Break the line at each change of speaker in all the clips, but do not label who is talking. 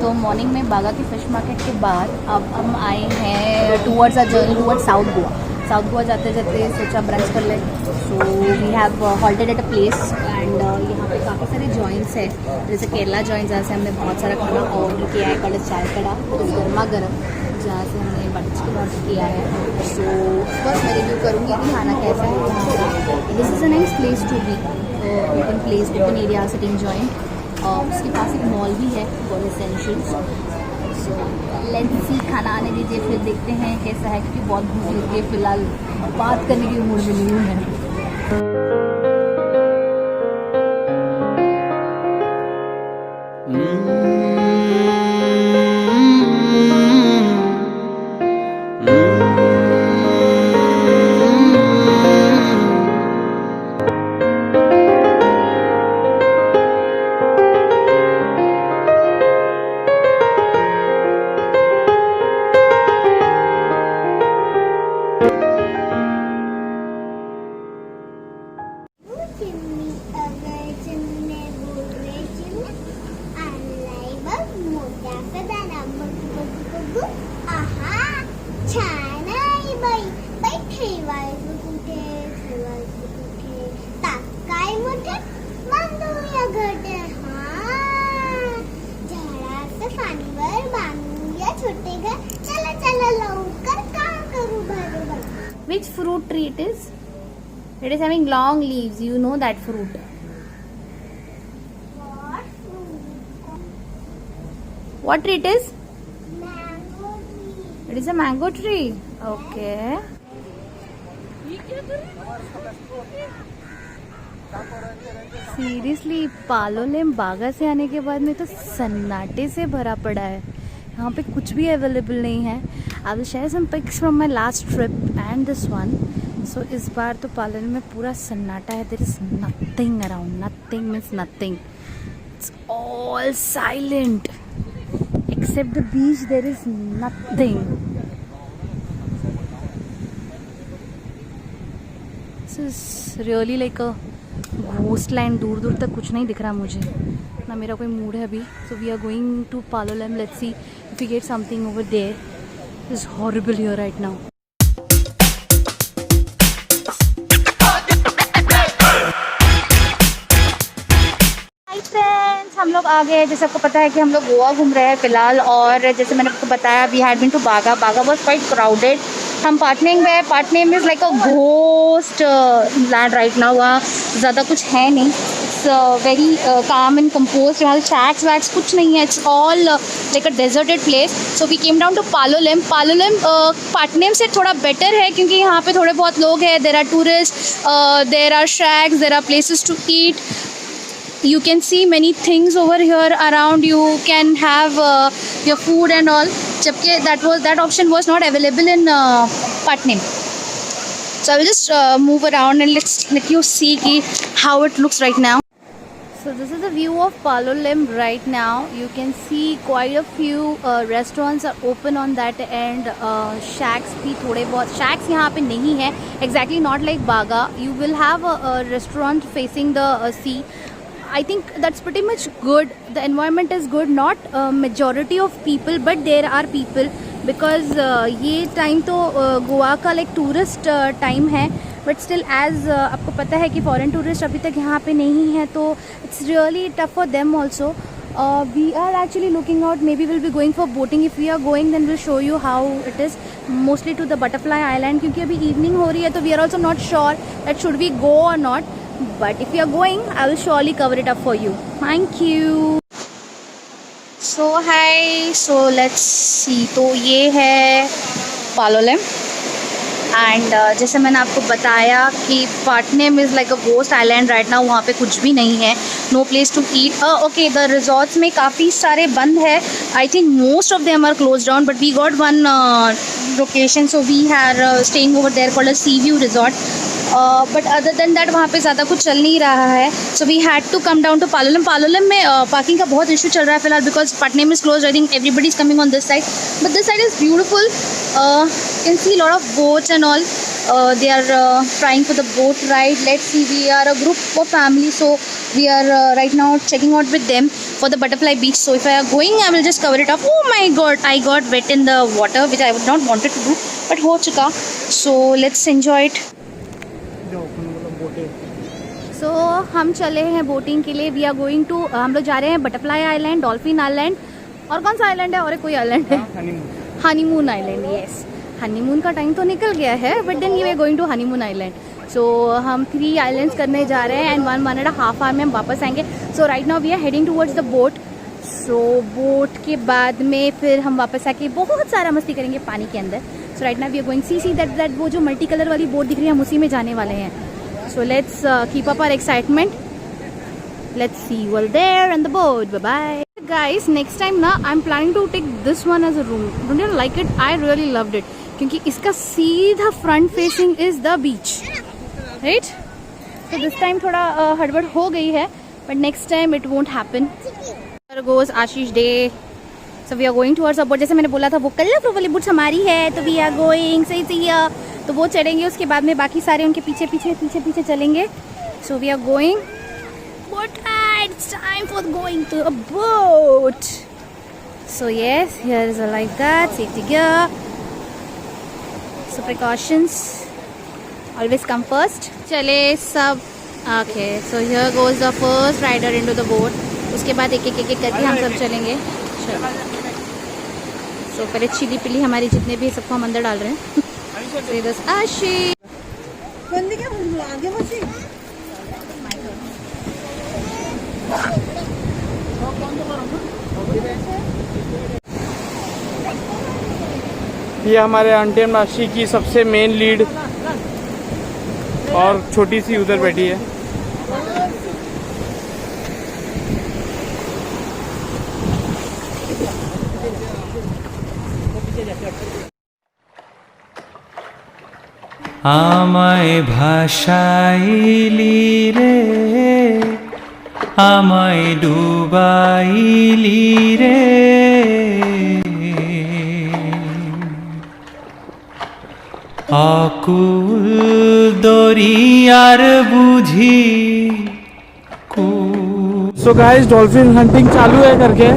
तो मॉर्निंग में बागा की फ़िश मार्केट के बाद अब हम आए हैं towards a journey towards South Goa. South Goa जाते जाते सोचा ब्रंच कर ले। So we have halted at a place and यहाँ पे काफ़ी सारे जॉइंट्स हैं, जैसे केरला जॉइंट्स, जहाँ से हमने बहुत सारा खाना ऑर्डर किया है। कल चाय कड़ा गर्मा गर्म, जहाँ से हमने बटर चिकन ऑर्डर किया है। सो फर्स्ट मैं रिव्यू करूँगी कि खाना कैसा है वहाँ का। This is a nice place to be, open place, open area, sitting joint. और उसके पास एक मॉल भी है, for essentials. So let's see, खाना आने दीजिए फिर देखते हैं कैसा है, क्योंकि बहुत भूख लगी है फिलहाल, बात करने की मूड में नहीं हूँ मैं। Which fruit tree it is? It is having long leaves. You know that fruit.
What fruit?
What tree it is?
Mango tree.
It is a mango tree. Okay. Seriously Palolem बागा से आने के बाद में तो सन्नाटे से भरा पड़ा है। यहाँ पे कुछ भी अवेलेबल नहीं है। I will share some pics from my last trip and this one. So इस बार तो पालोलेम में पूरा सन्नाटा है। There is nothing around, nothing means nothing, it's all silent except the beach, there is nothing. This is really like a ghost land. दूर दूर तक कुछ नहीं दिख रहा मुझे, ना मेरा कोई मूड है अभी। So we are going to Palolem, let's see if we get something over there. It's horrible here right now. Hi friends, हम लोग आ गए। जैसे आपको पता है कि हम लोग गोवा घूम रहे हैं फिलहाल, और जैसे मैंने आपको बताया वी हैड बीन टू बागा। बागा वाज क्वाइट क्राउडेड। हम पाटनेम गए। Patnem is like a ghost land right now. वहाँ ज़्यादा कुछ है नहीं, it's very calm and compose. यहाँ शैक्स वैक्स कुछ नहीं है, it's all like a deserted place. So we came down to Palolem. Palolem Patnem से थोड़ा बेटर है, क्योंकि यहाँ पे थोड़े बहुत लोग हैं, there are tourist, there are shacks, there are places to eat. You can see many things over here around. You can have your food and all. Jabki that option was not available in Patna. So I will just move around and let you see how it looks right now. So this is the view of Palolem right now. You can see quite a few restaurants are open on that end. Shacks भी थोड़े बहुत, shacks यहाँ पे नहीं है. Exactly not like Baga. You will have a restaurant facing the sea. I think that's pretty much good. The environment is good. Not majority of people, but there are people, because ये time तो गोवा का like tourist time है, but still as आपको पता है कि foreign tourist अभी तक यहाँ पे नहीं है, तो it's really tough for them also. We are actually looking out. Maybe we'll be going for boating. If we are going, then we'll show you how it is. Mostly to the Butterfly Island, क्योंकि अभी evening हो रही है, तो we are also not sure that should we go or not. But if you are going, I will surely cover it up for you. Thank you. So hi. So let's see. तो ये है Palolem and जैसे मैंने आपको बताया कि Patnem is like a ghost island right now. वहाँ पे कुछ भी नहीं है, no place to eat. Okay, the resorts में काफ़ी सारे बंद है. I think most of them are close down, but we got one location, so we are staying over there called a sea view resort. But other than that वहाँ पे ज़्यादा कुछ चल नहीं रहा है. So we had to come down to Palolem. Palolem में parking का बहुत इशू चल रहा है फिलहाल, because Patnem is close. I think everybody is coming on this side, but this side is beautiful. Can see lot of boats and all. they are trying for the boat ride. Let's see, we are a group of family, so we are right now checking out with them for the butterfly beach. So if I are going, I will just cover it up. Oh my god, I got wet in the water, which I would not wanted to do, but ho chuka. So let's enjoy it. So हम चले हैं boating के लिए. We are going to, हम लोग जा रहे हैं बटरफ्लाई आइलैंड, डॉल्फिन आइलैंड, और कौन सा आइलैंड है, और कोई आइलैंड है, हनीमून आइलैंड. यस, हनीमून का टाइम तो निकल गया है, but then we are going to honeymoon island. So हम 3 आइलैंड्स करने जा रहे हैं एंड 1.5 आवर में हम वापस आएंगे. So right now we are heading towards the boat. So boat के बाद में फिर हम वापस आके बहुत सारा मस्ती करेंगे पानी के अंदर. So right now we are going see that वो जो मल्टी कलर वाली बोट दिख रही है, हम उसी में जाने वाले हैं. So let's keep up our excitement. Let's see you all there on the boat. Bye bye. Guys, next time na I'm planning to take this one as a room. Don't you like it? I really loved it. क्योंकि इसका सीधा front facing is the beach, right? So this time थोड़ा हड़बड़ हो गई है, but next time it won't happen. There goes Ashish Day. So we are going towards our boat. जैसे मैंने बोला था वो कलरफुल वाली बोट हमारी है, तो we are going. सही here. तो वो चढ़ेंगे, उसके बाद में बाकी सारे उनके पीछे पीछे पीछे पीछे चलेंगे. So we are going. Boat ride. It's time for going to a boat. So yes, here is a lifeguard, safety gear. So precautions always come first. चले सब. Okay, so here goes the first rider into the boat. उसके बाद एक एक करके हम सब चलेंगे. चलो. So पहले चिली पिली हमारी जितने भी सबको हम अंदर डाल रहे हैं. So this Ashi.
ये हमारे आंटी मासी की सबसे मेन लीड, और छोटी सी उधर बैठी है.
আমায় ভাসাইলি রে, আমায় ডুবাইলি রে, অকুল দরিয়ার বুঝি.
सो गाइस, डॉल्फिन हंटिंग चालू है करके.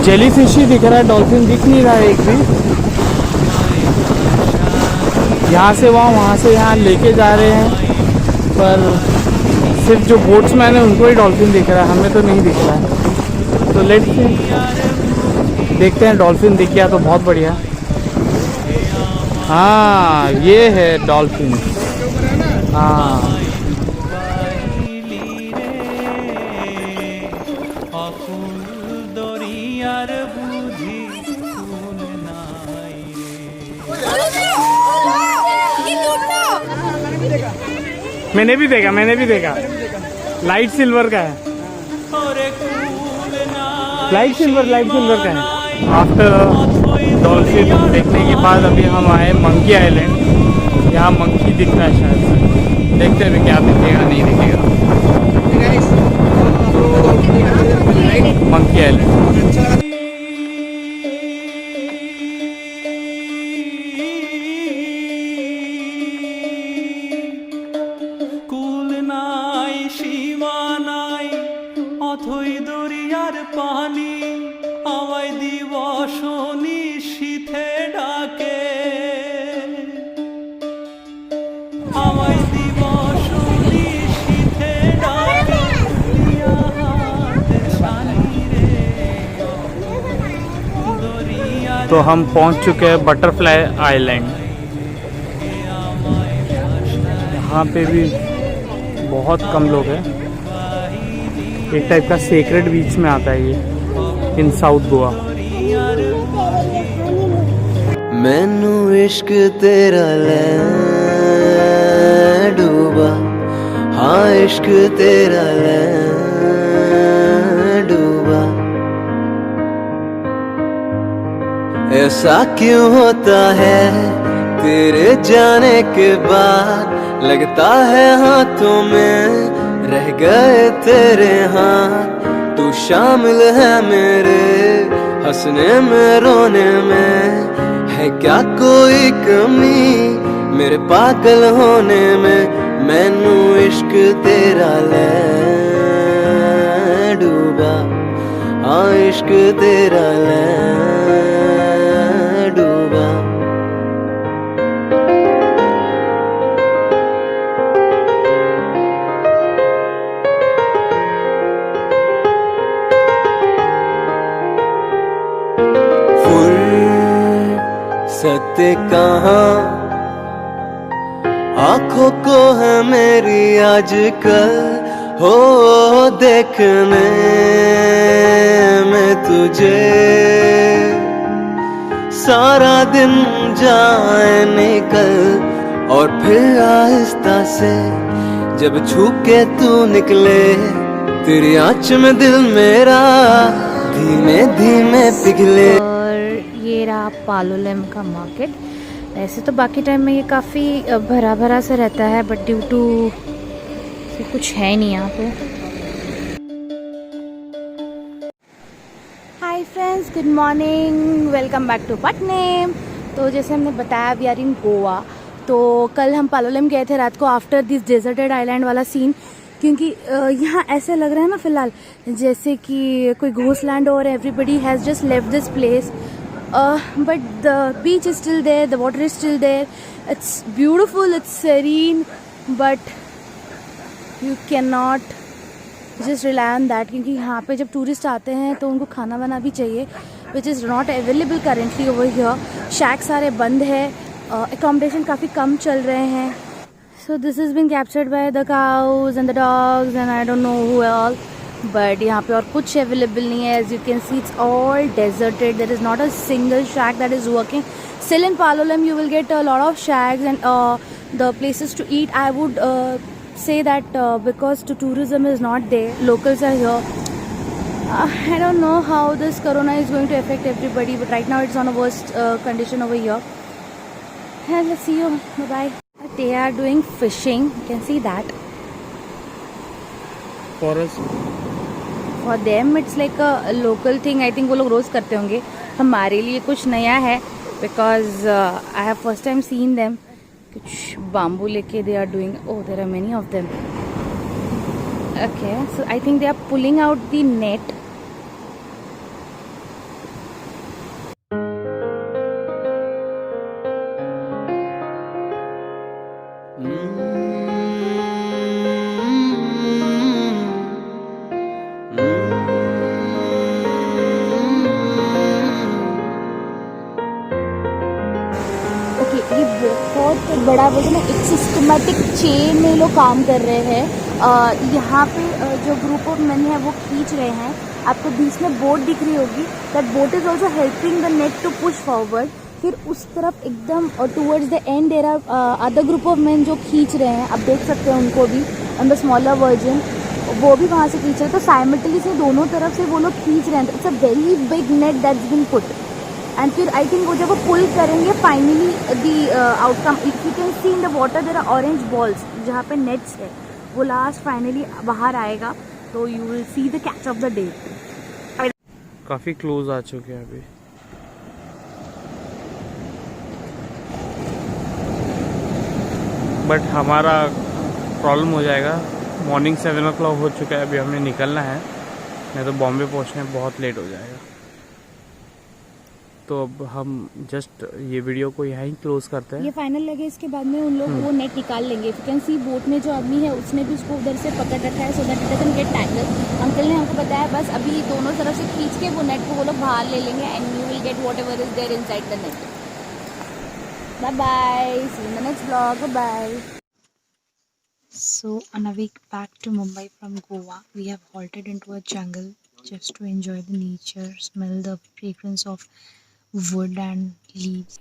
जेली फिश ही दिख रहा है, डॉल्फिन दिख नहीं रहा है एक भी. यहाँ से वहाँ से यहाँ लेके जा रहे हैं, पर सिर्फ जो बोट्समैन है उनको ही डॉल्फिन दिख रहा है, हमें तो नहीं दिख रहा है. तो लेट्स सी, देखते हैं. डॉल्फिन दिख गया तो बहुत बढ़िया. हाँ, ये है डॉल्फिन. हाँ, मैंने भी देखा. लाइट सिल्वर का है. लाइट सिल्वर का है. आफ्टर डॉल्फिन देखने के बाद अभी हम आए मंकी आइलैंड. यहाँ मंकी दिख रहा है शायद से. देखते हैं क्या दिखेगा नहीं दिखेगा. तो मंकी आइलैंड.
অথই দরিয়ার পানি আমায় দিবস নিশীথে ডাকে, আমায় দিবস নিশীথে ডাকে,
तो हम पहुंच चुके हैं बटरफ्लाई आइलैंड. यहाँ पे भी बहुत कम लोग हैं. एक टाइप का सेक्रेड बीच में आता है ये, इन साउथ गोवा.
मैनू इश्क तेरा ले डूबा, हाँ इश्क तेरा ले डूबा. ऐसा क्यों होता है तेरे जाने के बाद, लगता है हाथों में रह गए तेरे हाथ. तू शामिल है मेरे हंसने में रोने में, है क्या कोई कमी मेरे पागल होने में मैनू इश्क तेरा ले डूबा हाँ इश्क तेरा ले डूबा फुर्सत कहाँ आँखों को है मेरी आजकल हो देखने में तुझे सारा दिन जाए निकल और फिर आहिस्ता से जब छू के तू निकले तेरी आँच में दिल मेरा धीमे धीमे पिघले।
और ये रहा पालोलेम का मार्केट। ऐसे तो बाकी टाइम में ये काफ़ी भरा भरा सा रहता है, बट ड्यू टू कुछ है नहीं यहाँ पे। Hi friends, good morning, welcome back to Patnem. तो जैसे हमने बताया वी आर इन गोवा। तो कल हम पालोलेम गए थे रात को आफ्टर दिस डेजर्टेड आइलैंड वाला सीन, क्योंकि यहाँ ऐसे लग रहा है ना फिलहाल जैसे कि कोई घोस्ट लैंड और everybody has just left this place, but the beach is still there, the water is still there, it's beautiful, it's serene, but you cannot just rely on that, क्योंकि यहाँ पे जब टूरिस्ट आते हैं तो उनको खाना वाना भी चाहिए, which is not available currently over here. शैक सारे बंद है, accommodation काफ़ी कम चल रहे हैं. So this has been captured by the cows and the dogs and I don't know who all. But यहाँ पे और कुछ अवेलेबल नहीं है. As you can see, it's all deserted. There is not a single shack that is working. Still in Palolem, you will get a lot of shacks and the places to eat. I would say that because the tourism is not there, locals are here. I don't know how this corona is going to affect everybody, but right now it's on a worst condition over here. And let's see you. Bye bye. They are doing fishing. You can see that.
For us,
For them it's like a local thing. I think वो लोग रोज़ करते होंगे. हमारे लिए कुछ नया है because I have first time seen them. कुछ बाम्बू लेके they are doing. Oh, there are many of them. Okay, so I think they are pulling out the net. ये बहुत बड़ा वजन है. एक सिस्टमेटिक चेन में लोग काम कर रहे हैं. यहाँ पे जो ग्रुप ऑफ मैन है वो खींच रहे हैं. आपको बीच में बोट दिख रही होगी. That boat is also helping the net to push forward. फिर उस तरफ एकदम towards the end there are other group of man जो खींच रहे हैं. आप देख सकते हैं उनको भी ऑन द स्मॉलर वर्जन. वो भी वहाँ से खींच रहे हैं. तो साइमल्टेनियसली दोनों तरफ से वो लोग खींच रहे हैं. It's a very big net that's been put. And फिर आई थिंक वो जब वो पुल करेंगे finally the outcome, if you can see in the water there are orange balls जहाँ पे नेट्स है, वो लास्ट फाइनली बाहर आएगा. तो you will see the catch of the day.
काफ़ी क्लोज आ चुके हैं अभी. बट हमारा प्रॉब्लम हो जाएगा. मॉर्निंग 7 o'clock हो चुका है. अभी हमें निकलना है, नहीं तो बॉम्बे पहुंचने में बहुत लेट हो जाएगा. तो अब हम जस्ट ये वीडियो को यहाँ ही क्लोज करते हैं.
ये फाइनल लगे, इसके बाद में उन लोग वो नेट निकाल लेंगे. यू कैन सी बोट में जो आदमी है उसने भी उसको उधर से पकड़ रखा है so that it doesn't get tangle. Uncle ने हमको बताया बस अभी दोनों तरफ से खींच के वो नेट को वो लोग बाहर ले लेंगे and you will get whatever is there inside the net. Bye bye, see you in the next vlog. Bye. So on a week back to Mumbai from Goa, we have halted into a jungle just to enjoy the nature, smell the fragrance of wood and leaves.